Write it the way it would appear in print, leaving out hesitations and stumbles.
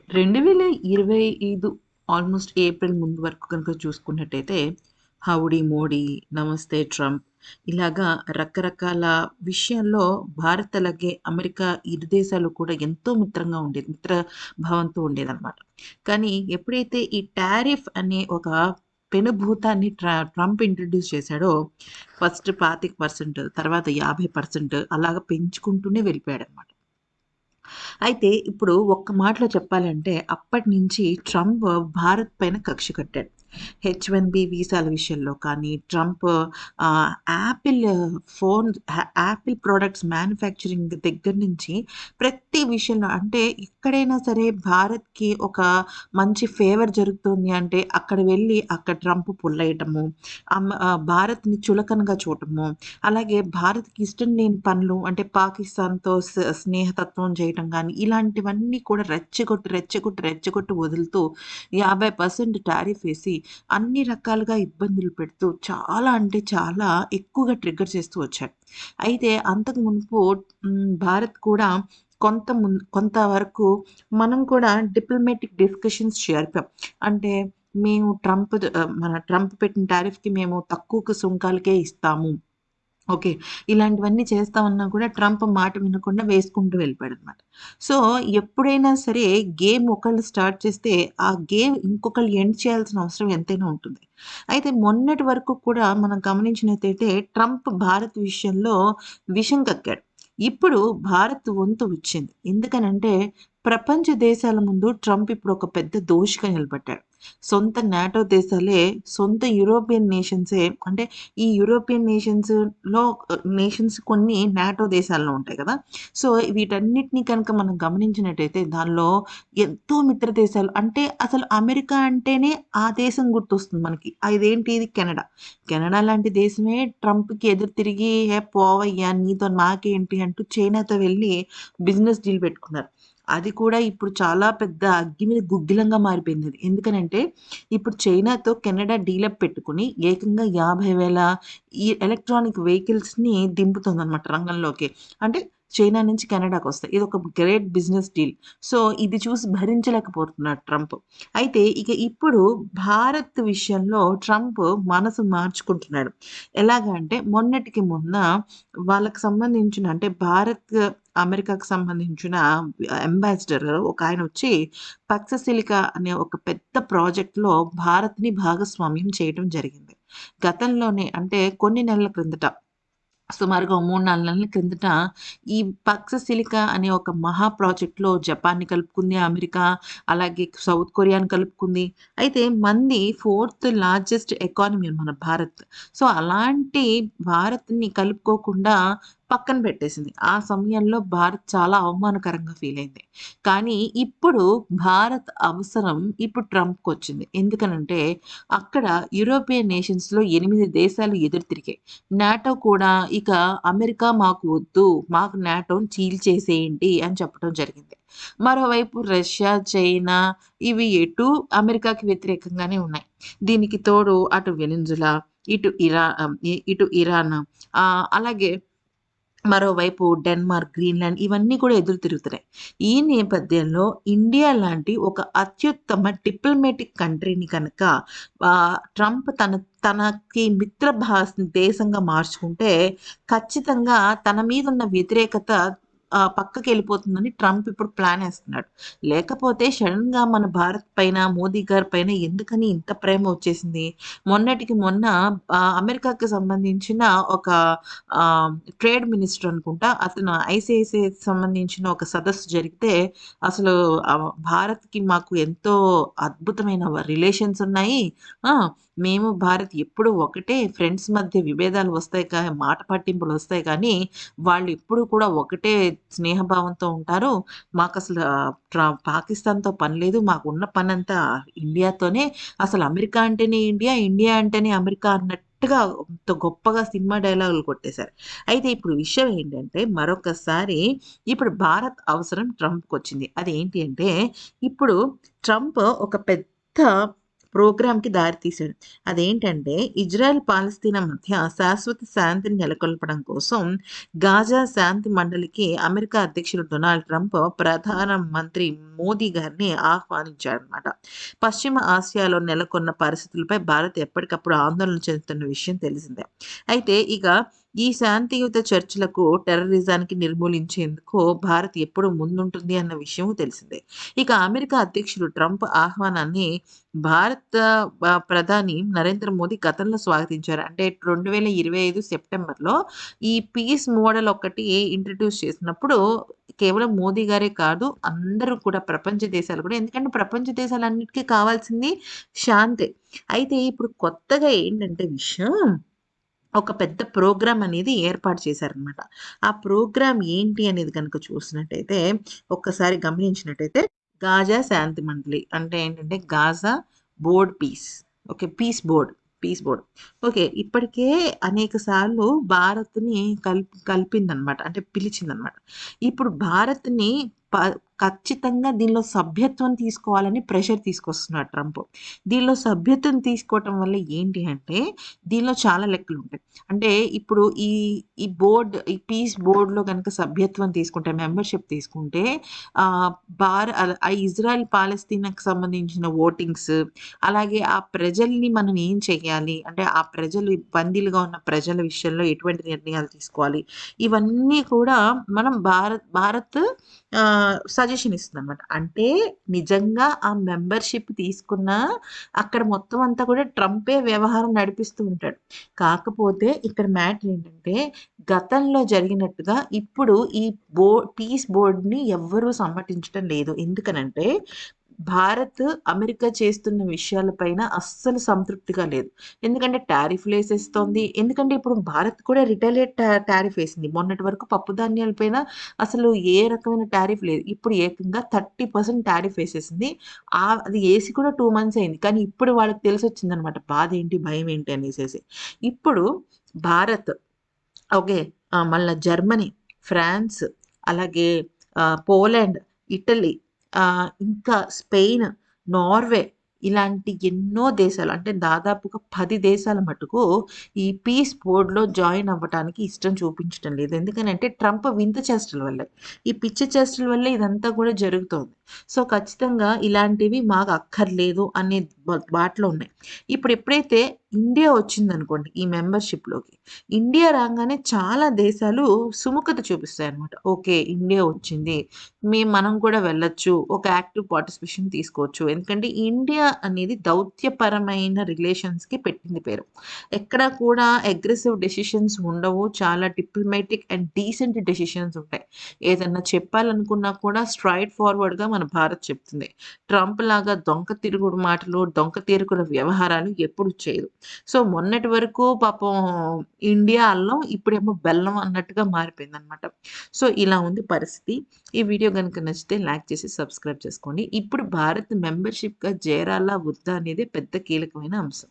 2025 almost April ముందు వరకు కనుక చూసుకున్నట్టయితే, హౌడీ మోడీ, నమస్తే ట్రంప్ ఇలాగా రకరకాల విషయాల్లో భారత్ అలాగే అమెరికా ఇరు దేశాలు కూడా ఎంతో మిత్రంగా ఉండేది. మిత్ర భావంతో ఉండేదనమాట. కానీ ఎప్పుడైతే ఈ టారిఫ్ అనే ఒక పెనుభూతాన్ని ట్రంప్ ఇంట్రడ్యూస్ చేశాడో, ఫస్ట్ 25% తర్వాత 50% అలాగ పెంచుకుంటూనే వెళ్ళిపోయాడనమాట. అయితే ఇప్పుడు ఒక్క మాటలో చెప్పాలంటే అప్పటినుంచి ట్రంప్ భారత్ పైన కక్ష కట్టాడు. హెచ్-1బీ వీసాల విషయంలో కానీ, Trump Apple Apple products manufacturing దగ్గర నుంచి ప్రతి విషయంలో అంటే ఎక్కడైనా సరే భారత్‌కి ఒక మంచి ఫేవర్ జరుగుతుంది అంటే అక్కడ వెళ్ళి అక్కడ ట్రంప్ పుల్లయ్యటము, భారత్‌ని చులకనగా చూడటము, అలాగే భారత్‌కి ఇష్టం లేని పనులు అంటే పాకిస్తాన్‌తో స్నేహతత్వం చేయటం గానీ, ఇలాంటివన్నీ కూడా రెచ్చగొట్టి, రెచ్చగొట్టి, రెచ్చగొట్టి వదులుతూ 50% టారిఫ్ ఏసి అన్ని రకాలుగా ఇబ్బందులు పెడుతూ చాలా అంటే చాలా ఎక్కువగా ట్రిగ్గర్ చేస్తూ వచ్చాడు. అయితే అంతకు మునుపు భారత్ కూడా కొంతవరకు మనం కూడా డిప్లొమాటిక్ డిస్కషన్స్ జరిపాం. అంటే మేము మన ట్రంప్ పెట్టిన టారిఫ్‌కి మేము తక్కువకు సుంకాలకే ఇస్తాము. ఓకే. ఇలాంటివన్నీ చేస్తామన్నా కూడా ట్రంప్ మాట వినకుండా వేసుకుంటూ వెళ్ళిపోయాడనమాట. సో, ఎప్పుడైనా సరే గేమ్ ఒకళ్ళు స్టార్ట్ చేస్తే, ఆ గేమ్ ఇంకొకళ్ళు ఎండ్ చేయాల్సిన అవసరం ఎంతైనా ఉంటుంది. అయితే మొన్నటి వరకు కూడా మనం గమనించినట్టయితే ట్రంప్ భారత్ విషయంలో విషం కక్కాడు. ఇప్పుడు భారత్ వంతు వచ్చింది. ఎందుకనంటే ప్రపంచ దేశాల ముందు ట్రంప్ ఇప్పుడు ఒక పెద్ద దోషిగా నిలబడ్డాడు. సొంత నాటో దేశాలే, సొంత యూరోపియన్ నేషన్సే అంటే ఈ యూరోపియన్ నేషన్స్ కొన్ని నాటో దేశాల్లో ఉంటాయి కదా! సో, వీటన్నిటిని కనుక మనం గమనించినట్టయితే దానిలో ఎంతో మిత్ర దేశాలు అంటే అసలు అమెరికా అంటేనే ఆ దేశం గుర్తొస్తుంది మనకి. ఇదేంటి ఇది కెనడా. కెనడా లాంటి దేశమే ట్రంప్‌కి ఎదురు తిరిగి "ఏ పోవయ్యా! నీతో నాకేంటి" అంటూ చైనాతో వెళ్లి బిజినెస్ డీల్ పెట్టుకున్నారు. అది కూడా ఇప్పుడు చాలా పెద్ద అగ్గి మీద గుగ్గిలంగా మారిపోయిందది. ఎందుకనంటే ఇప్పుడు చైనాతో కెనడా డీలప్ పెట్టుకొని ఏకంగా 50,000 ఈ ఎలక్ట్రానిక్ వెహికల్స్‌ని దింపుతుందనమాట రంగంలోకి. అంటే చైనా నుంచి కెనడాకొస్తాయి. ఇదొక గ్రేట్ బిజినెస్ డీల్. సో, ఇది చూసి భరించలేకపోతున్నాడు ట్రంప్. అయితే ఇక ఇప్పుడు భారత్ విషయంలో ట్రంప్ మనసు మార్చుకుంటున్నాడు. ఎలాగా అంటే మొన్నటికి మొన్న వాళ్ళకి సంబంధించిన అంటే అమెరికాకు సంబంధించిన అంబాసిడర్ ఒకాయనొచ్చి పక్ససిలికా అనే ఒక పెద్ద ప్రాజెక్ట్‌లో భారత్‌ని భాగస్వామ్యం చేయటం జరిగింది. గతంలోనే అంటే కొన్ని నెలల క్రిందట సుమారుగా ఓ 3, 4 నెలల క్రిందట ఈ పక్ససిలికా అనే ఒక మహా ప్రాజెక్ట్‌లో జపాన్‌ని కలుపుకుంది అమెరికా, అలాగే సౌత్ కొరియాని కలుపుకుంది. అయితే మనది ఫోర్త్ లార్జెస్ట్ ఎకానమీ మన భారత్. సో, అలాంటి భారత్‌ని కలుపుకోకుండా పక్కన పెట్టేసింది. ఆ సమయంలో భారత్ చాలా అవమానకరంగా ఫీలయింది. కానీ ఇప్పుడు భారత్ అవసరం ఇప్పుడు ట్రంప్‌కొచ్చింది. ఎందుకనంటే అక్కడ యూరోపియన్ నేషన్స్‌లో 8 దేశాలు ఎదురు తిరిగాయి. నాటో కూడా ఇక అమెరికా మాకు వద్దు. మాకు నాటోని చీల్చేసేయండి అని చెప్పడం జరిగింది. మరోవైపు రష్యా, చైనా ఇవి ఎటూ అమెరికాకి వ్యతిరేకంగానే ఉన్నాయి. దీనికి తోడు అటు వెనిజులా, ఇటు ఇరాన్ అలాగే మరోవైపు డెన్మార్క్, గ్రీన్లాండ్ ఇవన్నీ కూడా ఎదురు తిరుగుతున్నాయి. ఈ నేపథ్యంలో ఇండియా లాంటి ఒక అత్యుత్తమ డిప్లొమాటిక్ కంట్రీని కనుక ట్రంప్ తనకి దేశంగా మార్చుకుంటే ఖచ్చితంగా తన మీదున్న వ్యతిరేకత పక్కకెళ్ళిపోతుందని ట్రంప్ ఇప్పుడు ప్లానేస్తున్నాడు. లేకపోతే సడెన్‌గా మన భారత్ పైన, మోదీ గారి పైన ఎందుకని ఇంత ప్రేమ వచ్చేసింది? మొన్నటికి మొన్న అమెరికాకి సంబంధించిన ఒక ఆహ్, ట్రేడ్ మినిస్టర్ అనుకుంటా. అతను ఐసీఐసీఐకి సంబంధించిన ఒక సదస్సు జరిగితే అసలు భారత్‌కి మాకు ఎంతో అద్భుతమైన రిలేషన్స్ ఉన్నాయి. ఆ! మేము భారత్ ఎప్పుడు ఒకటే ఫ్రెండ్స్ మధ్య విభేదాలు వస్తాయి మాట పట్టింపులొస్తాయి కానీ, వాళ్ళు ఎప్పుడు కూడా ఒకటే స్నేహభావంతో ఉంటారు. మాకసలు పాకిస్తాన్‌తో పని లేదు. మాకున్న పనంతా ఇండియాతోనే. అసలు అమెరికా అంటేనే ఇండియా, ఇండియా అంటేనే అమెరికా అన్నట్టుగా అంత గొప్పగా సినిమా డైలాగులు కొట్టేశారు. అయితే ఇప్పుడు విషయం ఏంటంటే మరొకసారి ఇప్పుడు భారత్ అవసరం ట్రంప్‌కొచ్చింది. అదేంటి అంటే ఇప్పుడు ట్రంప్ ఒక పెద్ద ప్రోగ్రామ్‌కి దారితీశాడు. అదేంటంటే ఇజ్రాయెల్, పాలస్తీనా మధ్య శాశ్వత శాంతిని నెలకొల్పడం కోసం గాజా శాంతి మండలికి అమెరికా అధ్యక్షుడు డొనాల్డ్ ట్రంప్ ప్రధాన మంత్రి మోదీ గారిని ఆహ్వానించాడనమాట. పశ్చిమ ఆసియాలో నెలకొన్న పరిస్థితులపై భారత్ ఎప్పటికప్పుడు ఆందోళన చెందుతున్న విషయం తెలిసిందే. అయితే ఇక ఈ శాంతియుత చర్చలకు, టెర్రరిజానికి నిర్మూలించేందుకు భారత్ ఎప్పుడు ముందుంటుంది అన్న విషయం తెలిసిందే. ఇక అమెరికా అధ్యక్షుడు ట్రంప్ ఆహ్వానాన్ని భారత ప్రధాని నరేంద్ర మోదీ గతంలో స్వాగతించారు. అంటే 2025 సెప్టెంబర్‌లో ఈ పీస్ మోడల్ ఒకటి ఇంట్రొడ్యూస్ చేసినప్పుడు కేవలం మోదీ గారే కాదు, అందరూ కూడా ప్రపంచ దేశాలు కూడా, ఎందుకంటే ప్రపంచ దేశాలన్నిటికీ కావాల్సింది శాంతే. అయితే ఇప్పుడు కొత్తగా ఏంటంటే విషయం, ఒక పెద్ద ప్రోగ్రామ్ అనేది ఏర్పాటు చేశారనమాట. ఆ ప్రోగ్రామ్ ఏంటి అనేది గనుక చూసినట్టయితే, ఒక్కసారి గమనించినట్టయితే, గాజా శాంతి మండలి అంటే ఏంటంటే Gaza board peace. Okay. Peace board. Okay. ఇప్పటికే అనేక సార్లు భారత్‌ని కలిపిందనమాట. అంటే పిలిచిందనమాట. ఇప్పుడు భారత్‌ని ప ఖచ్చితంగా దీనిలో సభ్యత్వం తీసుకోవాలని ప్రెషర్ తీసుకొస్తున్నాడు ట్రంప్. దీనిలో సభ్యత్వం తీసుకోవటం వల్ల ఏంటి అంటే, దీనిలో చాలా లెక్కలుంటాయి. అంటే ఇప్పుడు ఈ పీస్ బోర్డ్‌లో గనక సభ్యత్వం తీసుకుంటే, మెంబర్‌షిప్ తీసుకుంటే ఆహ్, ఇజ్రాయెల్, పాలస్తీనాకు సంబంధించిన వోటింగ్స్, అలాగే ఆ ప్రజల్ని మనం ఏం చెయ్యాలి? అంటే ఆ ప్రజలు బందీలుగా ఉన్న ప్రజల విషయంలో ఎటువంటి నిర్ణయాలు తీసుకోవాలి? ఇవన్నీ కూడా మనం భారత్ సజెషన్ ఇస్తుందనమాట. అంటే నిజంగా ఆ మెంబర్‌షిప్ తీసుకున్న అక్కడ మొత్తం అంతా కూడా ట్రంపే వ్యవహారం నడిపిస్తూ ఉంటాడు. కాకపోతే ఇక్కడ మ్యాటర్ ఏంటంటే, గతంలో జరిగినట్టుగా ఇప్పుడు ఈ పీస్ బోర్డ్‌ని ఎవ్వరూ సమ్మటించటం లేదు. ఎందుకనంటే, భారత్, అమెరికా చేస్తున్న విషయాల పైన అస్సలు సంతృప్తిగా లేదు. ఎందుకంటే టారిఫ్‌లేసేస్తోంది. ఎందుకంటే ఇప్పుడు భారత్ కూడా రిటాలియేట్ టారిఫ్ ఏసింది. మొన్నటి వరకు పప్పు ధాన్యాల పైన అసలు ఏ రకమైన టారిఫ్ లేదు. ఇప్పుడు ఏకంగా 30% టారిఫ్ ఏసేసింది. అది ఏసి కూడా 2 మంత్స్ అయింది. కానీ ఇప్పుడు వాళ్ళకి తెలిసొచ్చిందనమాట. బాధేంటి, భయమేంటి అనేసేసి. ఇప్పుడు భారత్, ఓకే. మళ్ళా జర్మనీ, ఫ్రాన్స్, అలాగే పోలాండ్, ఇటలీ, ఇంకా స్పెయిన్, నార్వే, ఇలాంటి ఎన్నో దేశాలు, అంటే దాదాపుగా 10 దేశాల మటుకు ఈ పీస్ బోర్డ్‌లో జాయిన్ అవ్వటానికి ఇష్టం చూపించటం లేదు. ఎందుకనంటే ట్రంప్ వింత చేష్టల వల్లే. ఈ పిచ్చి చేష్టల వల్లే ఇదంతా కూడా జరుగుతోంది. సో, ఖచ్చితంగా ఇలాంటివి మాకు అక్కర్లేదు అనే బాటలో ఉన్నాయి. ఇప్పుడు ఎప్పుడైతే ఇండియా వచ్చిందనుకోండి ఈ మెంబర్‌షిప్‌లోకి, ఇండియా రాంగానే చాలా దేశాలు సుముఖత చూపిస్తాయన్నమాట. ఓకే. ఇండియా వచ్చింది. మనం కూడా వెళ్ళొచ్చు. ఒక యాక్టివ్ పార్టిసిపేషన్ తీసుకోవచ్చు. ఎందుకంటే ఇండియా అనేది దౌత్యపరమైన రిలేషన్స్‌కి పెట్టింది పేరు. ఎక్కడ కూడా అగ్రెసివ్ డెసిషన్స్ ఉండవు. చాలా డిప్లొమాటిక్ అండ్ డీసెంట్ డెసిషన్స్ ఉంటాయి. ఏదన్నా చెప్పాలనుకున్నా కూడా స్ట్రెయిట్ ఫార్వర్డ్‌గా మన భారత్ చెప్తుంది. ట్రంప్ లాగా డొంక తిరుగుడు మాటలు, డొంక తిరుగుడు వ్యవహారాలు ఎప్పుడు చేయదు. సో, మొన్నటి వరకు పాపం ఇండియా అల్లం, ఇప్పుడేమో బెల్లం అన్నట్టుగా మారిపోయిందనమాట. సో, ఇలా ఉంది పరిస్థితి. ఈ వీడియో గనుక నచ్చితే లైక్ చేసి సబ్స్క్రైబ్ చేసుకోండి. ఇప్పుడు భారత్ మెంబర్‌షిప్‌గా చేరాలా? వద్దా? అనేది పెద్ద కీలకమైన అంశం.